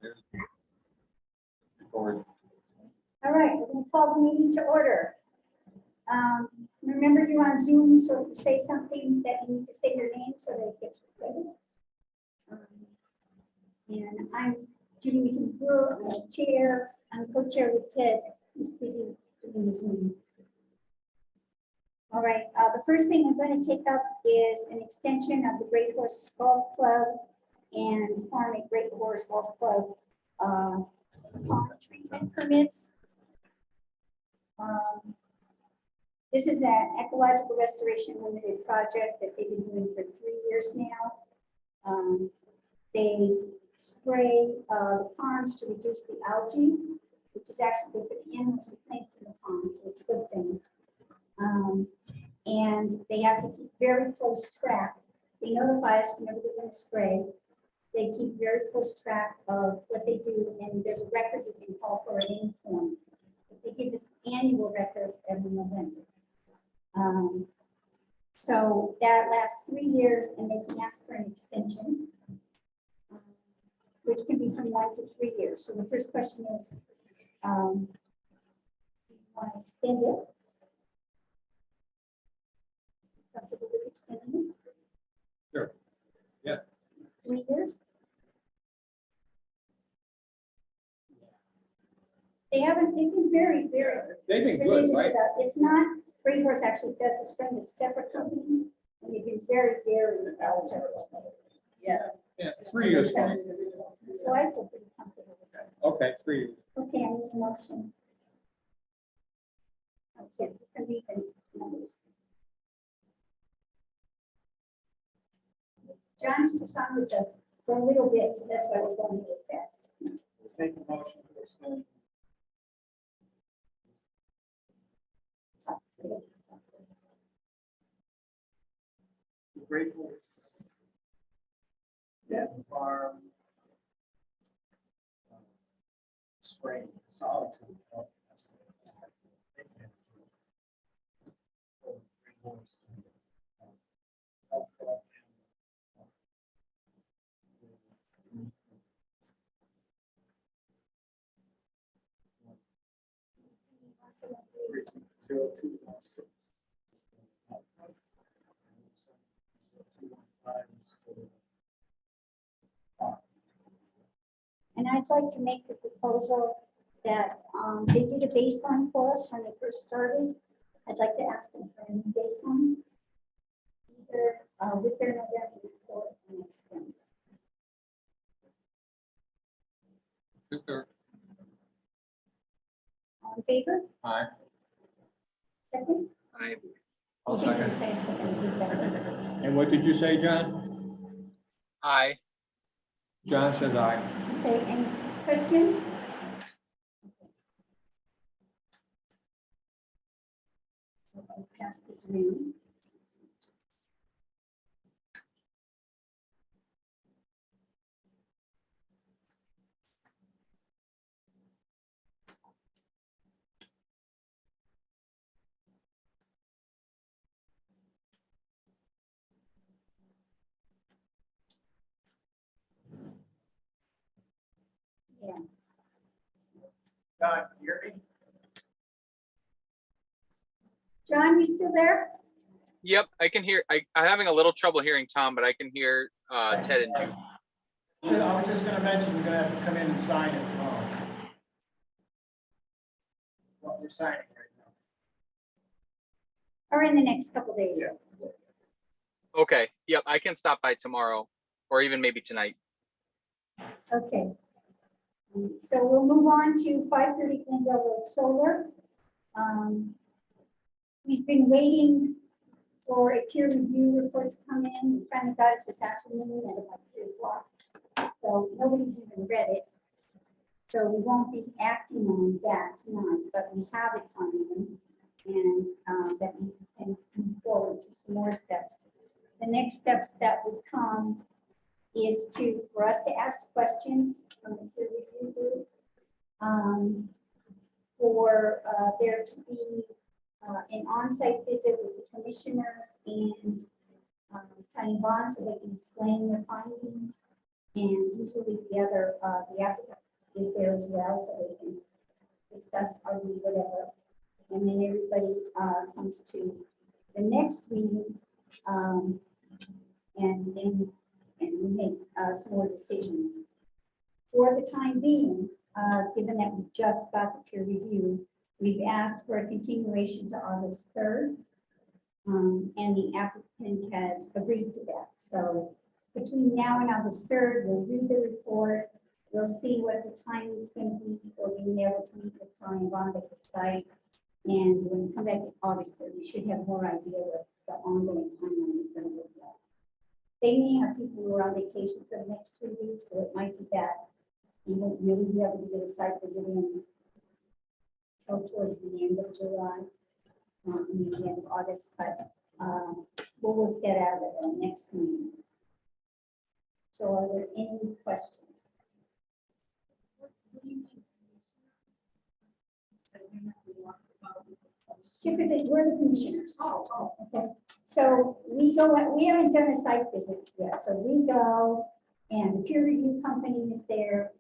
Record. All right, we're going to call the meeting to order. Remember you're on Zoom, so if you say something that you need to say your name so that it gets recorded. And I'm Judy McIntyre, I'm the chair. I'm co-chair with Ted, who's busy doing his Zoom. All right, the first thing I'm going to take up is an extension of the Great Horse Golf Club and Farm at Great Horse Golf Club pond treatment permits. This is an ecological restoration limited project that they've been doing for 3 years now. They spray the ponds to reduce the algae, which is actually good for the animals and plants in the pond, so it's a good thing. And they have to keep very close track. They notify us whenever they're going to spray. They keep very close track of what they do, and there's a record you can call for at any point. They give this annual record every November. So that lasts 3 years, and they can ask for an extension, which can be from 1 to 3 years. So the first question is, do you want to extend it? Comfortable with extending it? Sure. Yeah. 3 years? They've been very, very. They've been good, religious right? about it. It's not, Great Horse actually does the spring, a separate company, and they've been very, very. Yes. Yeah, 3 years. Fine. So I feel pretty comfortable with that. Okay, 3 years. Okay, I need a motion. Okay, you can read the numbers. John's just on with us for a little bit, so that's why we're going to get fast. We'll take a motion to extend. The Great Horse. Denton Farm. Spring Solitude. And I'd like to make the proposal that they did a baseline for us when they first started. I'd like to ask them for a new baseline, either with their November report or next spring. Sure. All in favor? Aye. Second? Aye. You I'll didn't second. say second, you did that. And what did you say, John? Aye. John says aye. Okay, any questions? I'll pass this around. Yeah. John, you hear me? John, you still there? Yep, I can hear. I'm having a little trouble hearing Tom, but I can hear Ted and Jude. I was just gonna mention, we're gonna have to come in and sign it tomorrow. What we're signing right now. Or in the next couple days? Yeah. Okay. Yep, I can stop by tomorrow, or even maybe tonight. Okay. So we'll move on to 530 Glendale Road Solar. We've been waiting for a peer review report to come in. We finally got it this afternoon at about 3 o'clock. So nobody's even read it. So we won't be acting on that tonight, but we have it finally. And that means we can move forward to some more steps. The next steps that would come is for us to ask questions from the peer review group. For there to be an on-site visit with the commissioners and Tiny Bond so they can explain their findings. And usually the applicant is there as well, so they can discuss, argue, whatever. And then everybody comes to the next meeting, and then we make some more decisions. For the time being, given that we just got the peer review, we've asked for a continuation to August 3rd. And the applicant has agreed to that. So between now and August 3rd, we'll read the report. We'll see what the time is going to be for being able to meet with Tony Bond at the site. And when we come back in August 3rd, we should have more idea what the ongoing timeline is going to look like. They may have people who are on vacation for the next 3 weeks, so it might be that you won't really be able to get a site visit in until towards the end of July, in the end of August, but we'll work that out at our next meeting. So are there any questions? Typically, we're the commissioners. Oh, okay. So we go, we haven't done a site visit yet, so we go and the peer review company is there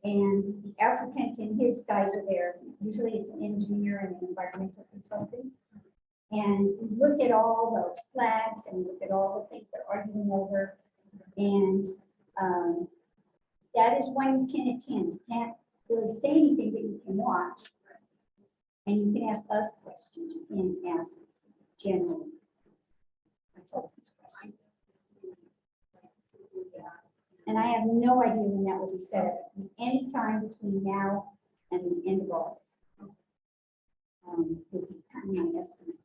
and the applicant and his guys are there. Usually it's an engineer and an environmental consultant. And we look at all those flags and look at all the things they're arguing over. And that is when you can attend. You can't really say anything, but you can watch. And you can ask us questions. You can ask general consultants questions. And I have no idea when that will be set up. Any time between now and the end of August. Would be kind of my estimate.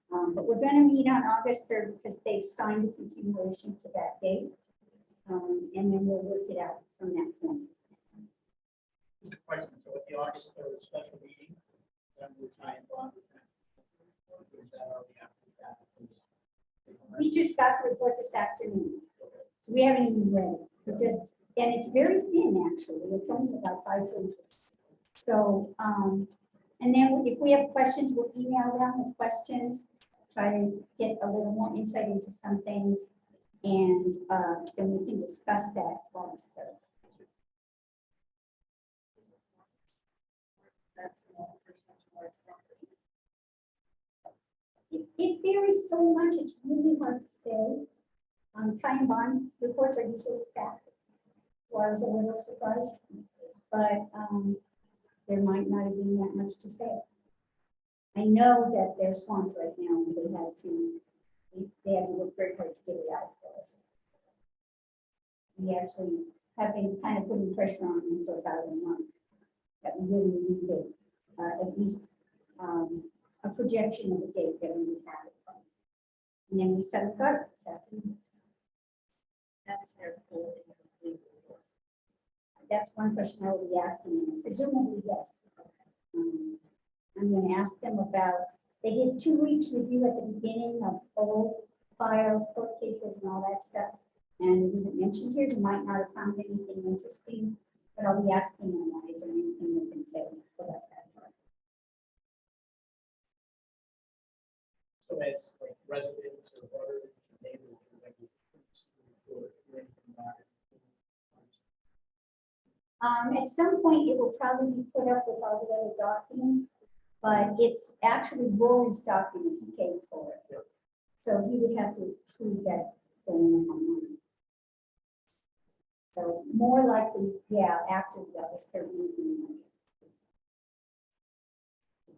But we're going to meet on August 3rd because they've signed a continuation to that date. And then we'll work it out from that point. Just a question, so at the August 3rd special meeting, then we'll try and bond with them. Or is that already after that? We just got the report this afternoon. So we haven't even read it. We just, and it's very thin, actually. It's only about 5 pages. So, and then if we have questions, we'll email them with questions, try to get a little more insight into some things. And then we can discuss that August 3rd. That's for such a large property. It varies so much, it's really hard to say. Time bond reports are usually fast. So I was a little surprised, but there might not have been that much to say. I know that they're swamped right now, and they had to work very hard to get it out for us. We actually have been kind of putting pressure on them for about a month, that we really needed at least a projection of the date that we would have it from. And then we set it up this afternoon. That is their full and complete report. That's one question I will be asking them. Presumably, yes. I'm going to ask them about, they did 2 weeks review at the beginning of old files, court cases and all that stuff. And it isn't mentioned here. They might not have found anything interesting, but I'll be asking them, is there anything they can say about that part? So as like residents or other neighbors, like, or anything about it. At some point, it will probably be put up with all the other documents, but it's actually Rory's document. He paid for it. Yep. So he would have to prove that going online. So more likely, yeah, after the August 3rd meeting.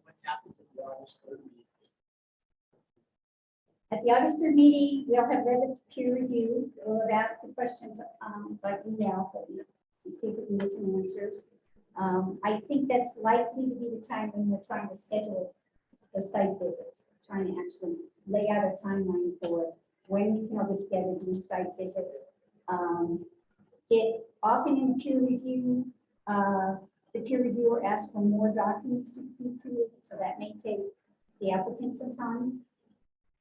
What happens at the August 3rd meeting? At the August 3rd meeting, we'll have read the peer review. We'll have asked the questions by email, but and see if we can get some answers. I think that's likely to be the time when we're trying to schedule the site visits, trying to actually lay out a timeline for when we can all get together, do site visits. Often in the peer review, the peer reviewer asks for more documents to be created, so that may take the applicant some time.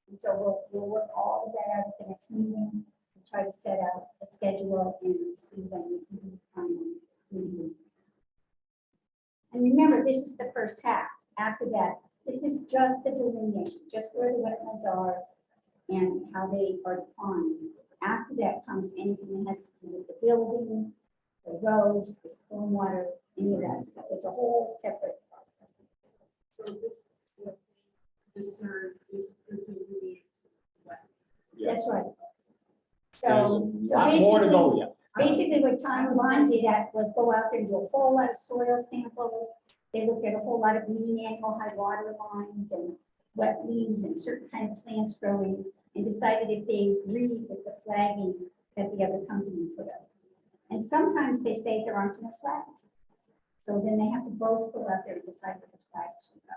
And so we'll work all of that out at the next meeting and try to set out a schedule and see when we can do the timeline review. And remember, this is the first half. After that, this is just the delineation, just where the wetlands are and how they are defined. After that comes anything that has to do with the building, the roads, the stormwater, any of that stuff. It's a whole separate process. So this, what we discern is the delineation. Yeah. That's right. There's So a lot more to basically, go yet. basically what Tom and Bond did was go out there and do a whole lot of soil samples. They looked at a whole lot of mean annual high water lines and wet leaves and certain kind of plants growing, and decided if they agreed with the flagging that the other company put up. And sometimes they say there aren't enough flags. So then they have to both go out there and decide what the flags should go.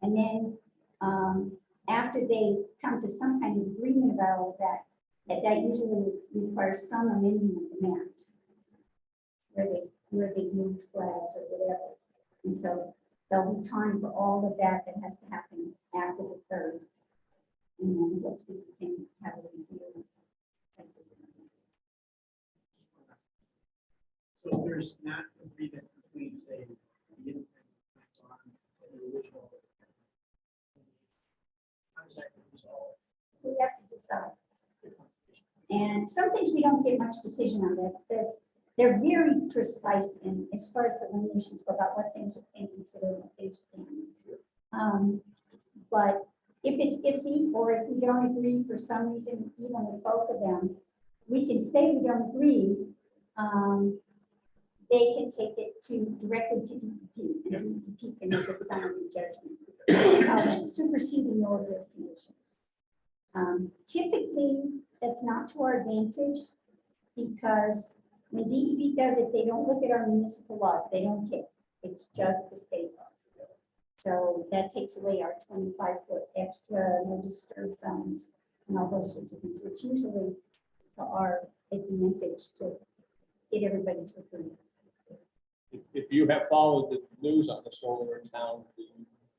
And then, after they come to some kind of agreement about all of that, that usually requires some amending of the maps. Where they move flags or whatever. And so there'll be time for all of that that has to happen after the third. And then what we can have a review. So if there's not agreement between, say, the independent bond and the original. How does that resolve We have to decide. different issues? And some things we don't get much decision on this. They're very precise in as far as delineations go about what things are being considered, what things can. But if it's iffy, or if we don't agree for some reason, even with both of them, we can say we don't agree. They can take it directly to DEP, and DEP can make a summary judgment, superseding the order of conditions. Typically, that's not to our advantage, because when DEP does it, they don't look at our municipal laws, they don't care, it's just the state laws. So that takes away our 25-foot extra, no disturb zones, and all those sorts of things, which usually to our advantage to get everybody to agree. If you have followed the news on the solar in town, the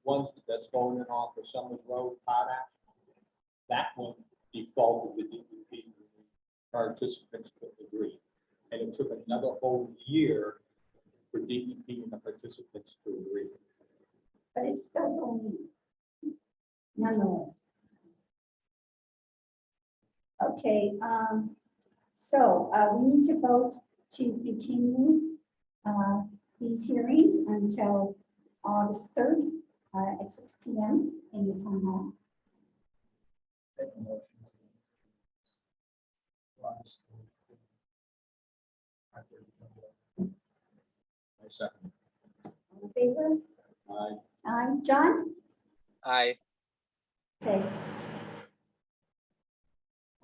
ones that's going in off of Summers Road, Potash, that one defaulted the DEP, participants could agree. And it took another whole year for DEP and the participants to agree. But it's still going in, nonetheless. Okay, so we need to vote to continue these hearings until August 3rd at 6 p.m. in the town hall. Make a motion to- I second. All in favor? Aye. John? Aye. Okay.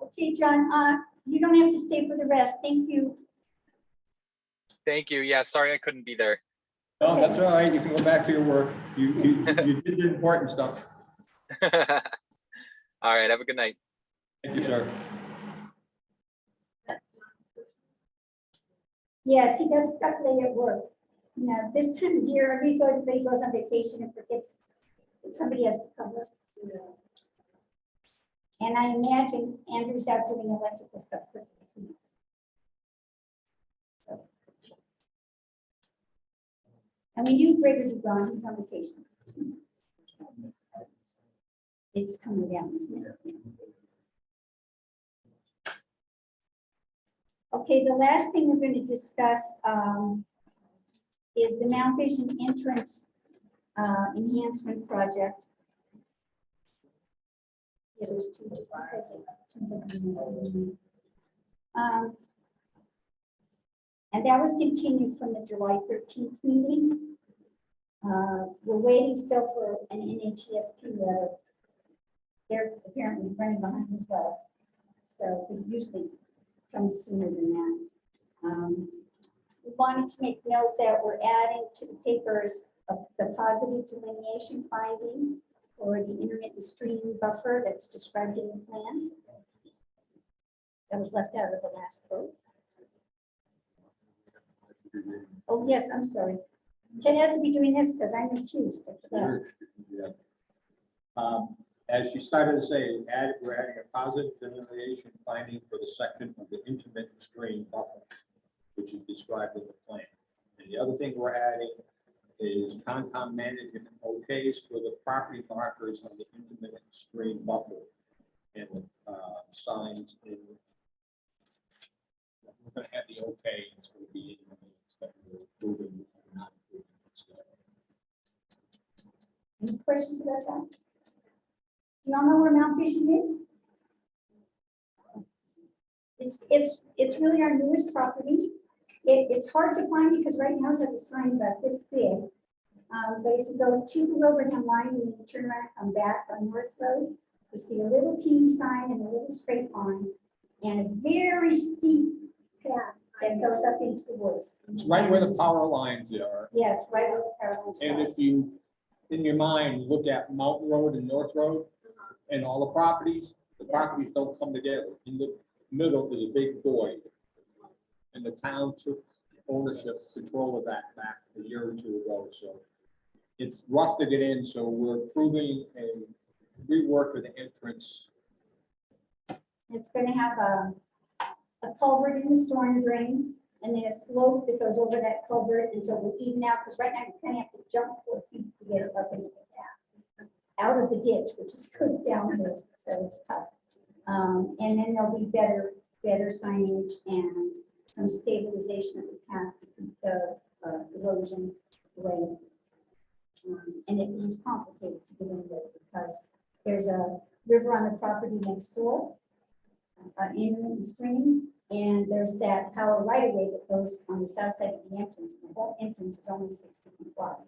Okay, John, you don't have to stay for the rest. Thank you. Thank you. Yeah, sorry I couldn't be there. No, that's all right. You can go back to your work. You did the important stuff. All right, have a good night. Thank you, sir. Yes, he got stuck late at work. You know, this time of year, everybody goes on vacation and forgets that somebody has to cover. And I imagine Andrew's out doing electrical stuff. Because of the heat. So. And we knew Greg was gone, he's on vacation. It's coming down, isn't it? Okay, the last thing we're going to discuss is the Mount Vision entrance enhancement project. Yeah, there's two, just because it- and that was continued from the July 13th meeting. We're waiting still for an NHESP letter. They're apparently running behind as well. So it usually comes sooner than that. We wanted to make note that we're adding to the papers of the positive delineation finding for the intermittent stream buffer that's described in the plan. That was left out of the last vote. Oh, yes, I'm sorry. Ted has to be doing this because I'm accused. I forgot. Yeah. As you started to say, we're adding a positive delineation finding for the section of the intermittent stream buffer, which is described in the plan. And the other thing we're adding is Concom management okays for the property markers on the intermittent stream buffer and the signs in. We're going to have the okay, it's going to be in the minutes that we're approving, not questions about that? Do y'all know where Mount Vision is? It's really our newest property. It's hard to find because right now it has a sign about this big. But if you go to the Wilbraham line and you turn around and come back on North Road, you see a little teeny sign and a little straight line and a very steep path that goes up into the woods. It's right where the power lines are. Yeah, it's right where the Caroline's. And if you, in your mind, look at Mountain Road and North Road and all the properties don't come together. In the middle is a big void. And the town took ownership, control of that back a year or two ago, so it's rough to get in, so we're approving a rework of the entrance. It's gonna have a culvert in the storm drain and then a slope that goes over that culvert and so we'll even out, because right now you kind of have to jump 4 feet to get it up into the path. Out of the ditch, which is goes down there, so it's tough. And then there'll be better signage and some stabilization of the path to keep the erosion away. And it was complicated to get in there because there's a river on the property next door, an inland stream, and there's that power right of way that goes on the south side of the entrance. The whole entrance is only 60 feet wide.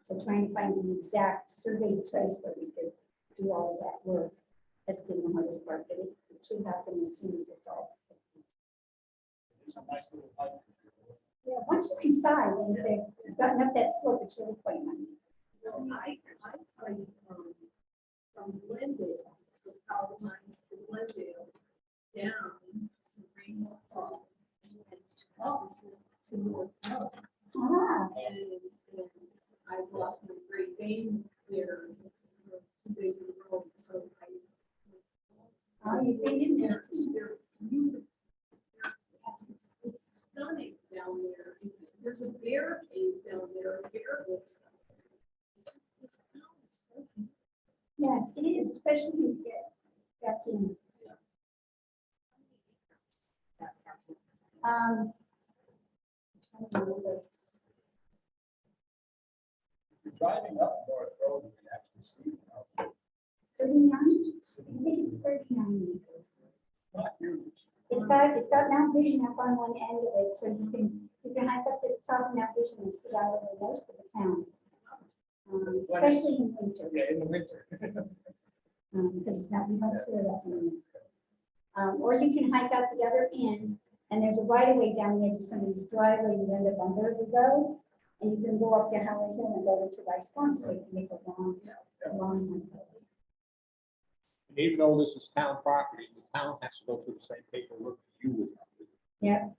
So trying to find the exact surveyed place where we could do all of that work has been the hardest part, but it should happen as soon as it's all. There's a nice little pipe. Yeah, once you're inside and they've gotten up that slope, it's really quite nice. I find from Glendale, the power lines to Glendale, down to Rainbow Falls, and to North Road. Ah, And I lost my Great Dane there for 2 days in a row, so you've been in there. they're beautiful. It's stunning down there. There's a bear cave down there, a bear lives down there. This town is so beautiful. Yes, it is, especially when you get back in. Trying to remember. You're driving up North Road, you can actually see, 39, I think it's 39. not huge. It's got Mount Vision up on one end of it, so you can hike up to the top of Mount Vision and see out over most of the town. Especially in winter, Yeah, in the winter. because it's not much clear that's in the winter. Or you can hike out the other end, and there's a right of way down the edge of somebody's driveway, you end up on Burger Road, and you can go up to Howard Hill and go to Rice Farm, so you can make a long hike. And even though this is town property, the town has to go through the same paperwork you would. Yeah,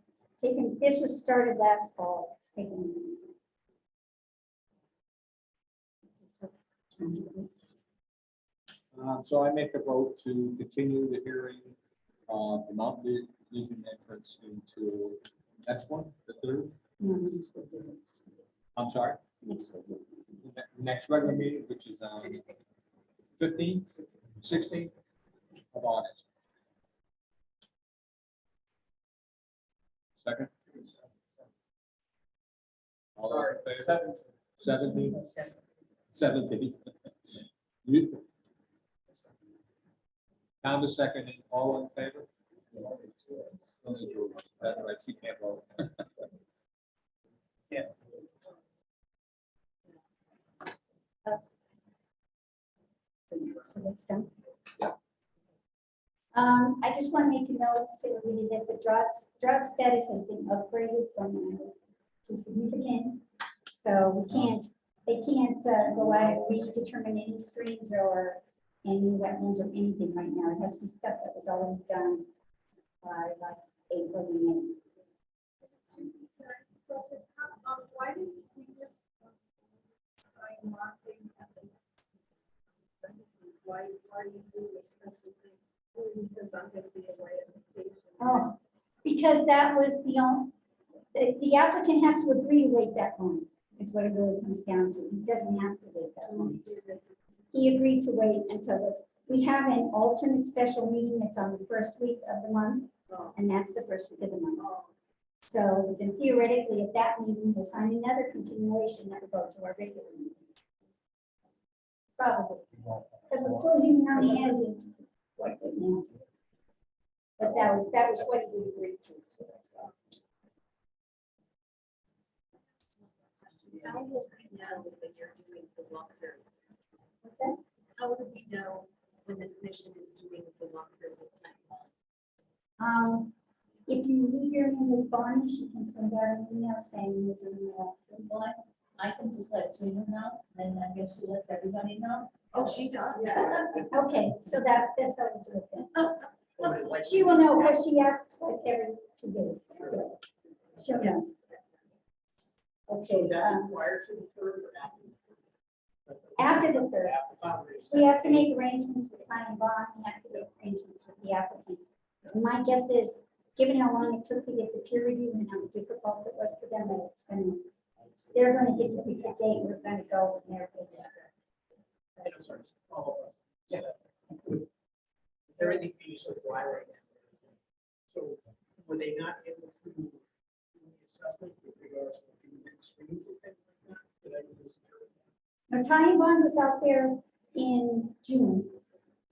this was started last fall. It's taken a minute. So I make a vote to continue the hearing of the Mount Vision entrance into next one, the third, No, next we'll do it. I'm sorry, Next we'll do it. next regular meeting, which is 15, 16 of August. Second? All those in favor? 17? 17. You? Down to second, all in favor? That's right, she can't vote. Yeah. So that's done. Yeah. I just want to make a note to everybody that the drought status has been upgraded from to significant. So they can't go out and redetermine any streams or any wetlands or anything right now. It has to be stuff that was already done by like April and May. Why didn't we just try marking at the next? Why you do a special thing? Only because I'm going to be away on vacation. Oh, because that was the applicant has to agree to wait that long, is what it really comes down to. He doesn't have to wait that long. He agreed to wait we have an alternate special meeting that's on the first week of the month, and that's the first week of the month. So then theoretically, at that meeting, we'll sign another continuation that will go to our regular meeting. Probably, because we're closing down the end and what right now. But that was what he agreed to. So that's why. How will we know when you're doing the walkthrough? What's that? How would we know when the commission is doing the walkthrough of time? If you leave your name with Bonnie, she can send out an email saying you're doing that. Well, I can just let Gina know, and I guess she lets everybody know. Oh, she does? Okay, so that's how we do it then. Or like- She will know because she asks like every 2 days, so she'll know. So Okay, that's prior to the third or after? After the third. After Father's we have to make arrangements with Time and Bond, we have to make arrangements with the applicant. And my guess is, given how long it took to get the peer review and how difficult it was for them, that it's gonna, they're gonna get to pick the date, we're gonna go and they're gonna. I'm sorry, follow up. Yeah. With everything being so dry right now. So were they not able to do the assessment with regards to the streams and things like that? Did I misinterpret that? Now, Ty and Bond was out there in June,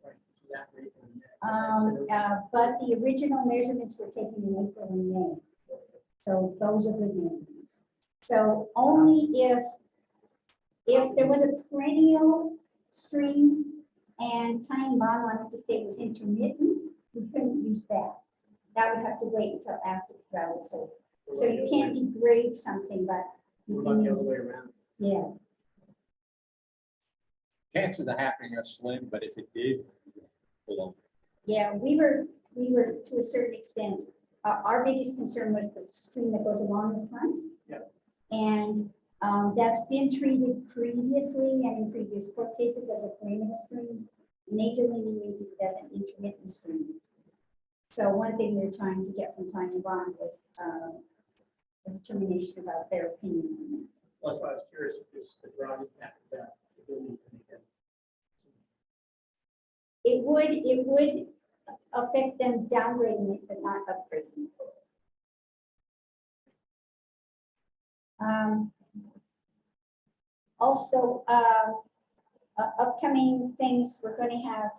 Right, so that rate and that- but the original measurements were taken in April and May. So those are good measurements. So only if there was a perennial stream and Ty and Bond wanted to say it was intermittent, we couldn't use that. That would have to wait until after the drought is over. So you can't degrade something, but you What can about the other use, way around? yeah. Chances of happening are slim, but if it did, well, Yeah, we were to a certain extent, our biggest concern was the stream that goes along the front. Yeah. And that's been treated previously and in previous court cases as a perennial stream. And they delineated it as an intermittent stream. So one thing we were trying to get from Time and Bond was a determination about their opinion on it. Well, that's why I was curious if this, the drought impacted that. ability to make that. It would affect them downgrading it, but not upgrading it. Also, upcoming things, we're going to have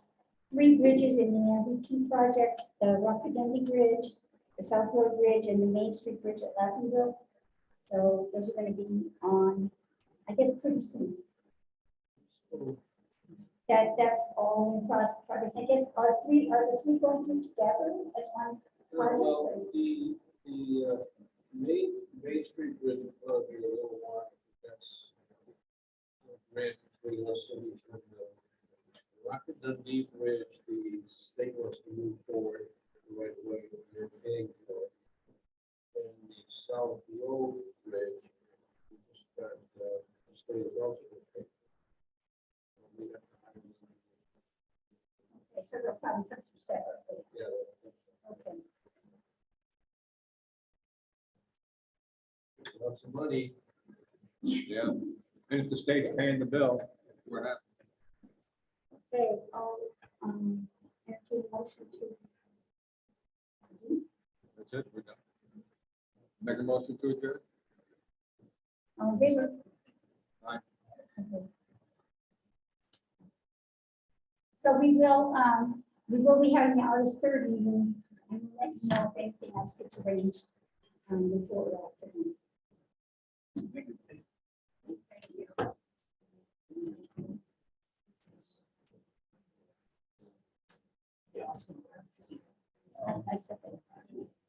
3 bridges in the MVP project, the Rockademmy Bridge, the South Road Bridge, and the Main Street Bridge at Laughingville. So those are going to be on, I guess, pretty soon. That's all in progress. I guess are the three going through together as one project? Well, or- the Main Street Bridge will probably be a little while, that's grant between us and the Rocket Dundee Bridge, the state wants to move forward the right way, they're paying for it. And the South Road Bridge, we just got, the state is also going to pay. We have to hire them. Okay, so they'll probably come through separately. Yeah, Okay. lots of money. yeah. And if the state's paying the bill, We're happy. Okay, I'll entertain a motion to. that's it, we're done. Make a motion to adjourn? In favor? Aye. Okay. So we will be having the August 3rd meeting and let you know if anything else gets arranged before or after. Yeah. I said that.